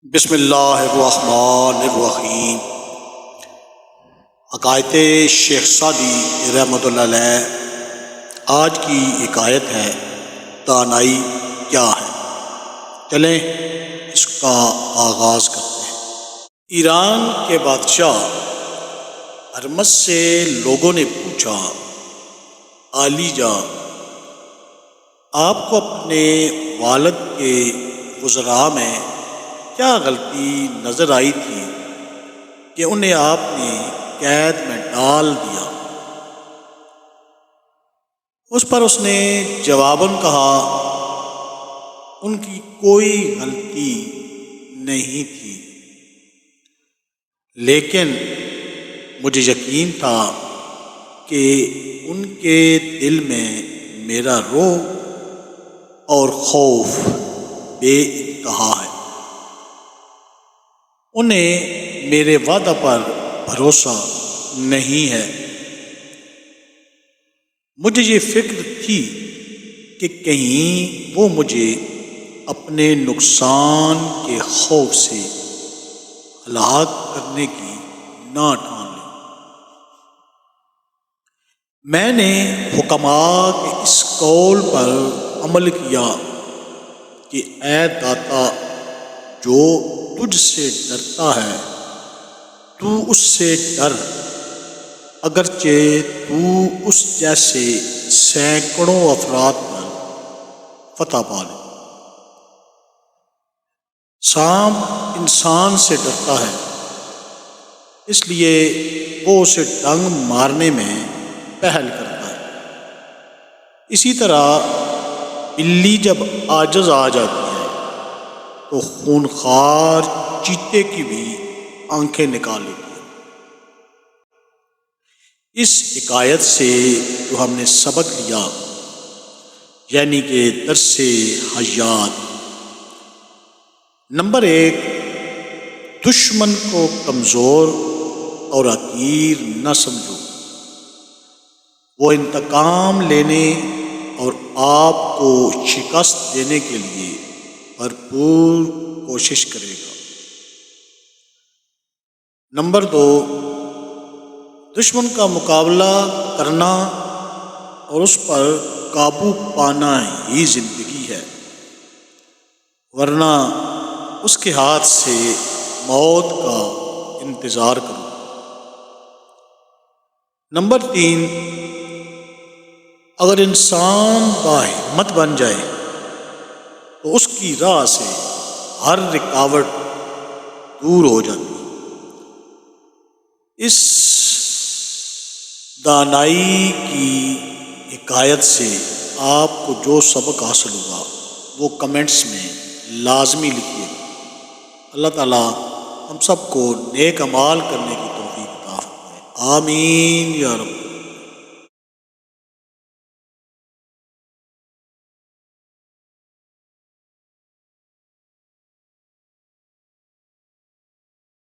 بسم اللہ الرحمن الرحیم۔ عقائد شیخ سعدی رحمۃ اللہ علیہ۔ آج کی ایک آیت ہے، دانائی کیا ہے؟ چلیں اس کا آغاز کرتے ہیں۔ ایران کے بادشاہ ارمس سے لوگوں نے پوچھا، عالی جاں، آپ کو اپنے والد کے وزراء میں کیا غلطی نظر آئی تھی کہ انہیں آپ نے قید میں ڈال دیا؟ اس پر اس نے جواباً کہا، ان کی کوئی غلطی نہیں تھی، لیکن مجھے یقین تھا کہ ان کے دل میں میرا رعب اور خوف بے انتہا ہے۔ انہیں میرے وعدہ پر بھروسہ نہیں ہے۔ مجھے یہ فکر تھی کہ کہیں وہ مجھے اپنے نقصان کے خوف سے ہلاک کرنے کی نہ ٹھان لیں۔ میں نے حکماء کے اس قول پر عمل کیا کہ اے داتا، جو تجھ سے ڈرتا ہے تو اس سے ڈر، اگرچہ تو اس جیسے سینکڑوں افراد پر فتح پا لے۔ سانپ انسان سے ڈرتا ہے، اس لیے وہ اسے ڈنگ مارنے میں پہل کرتا ہے۔ اسی طرح بلی جب عاجز آ جاتی ہے تو خونخوار چیتے کی بھی آنکھیں نکال لیتی ہے۔ اس حکایت سے جو ہم نے سبق لیا، یعنی کہ درس حیات، نمبر 1، دشمن کو کمزور اور حقیر نہ سمجھو۔ وہ انتقام لینے اور آپ کو شکست دینے کے لیے بھرپور کوشش کرے گا۔ نمبر 2، دشمن کا مقابلہ کرنا اور اس پر قابو پانا ہی زندگی ہے، ورنہ اس کے ہاتھ سے موت کا انتظار کرو۔ نمبر 3، اگر انسان باہمت بن جائے تو اس کی راہ سے ہر رکاوٹ دور ہو جاتی ہے۔ اس دانائی کی حکایت سے آپ کو جو سبق حاصل ہوا وہ کمنٹس میں لازمی لکھیے۔ اللہ تعالیٰ ہم سب کو نیک اعمال کرنے کی توفیق عطا فرمائے، آمین یا رب۔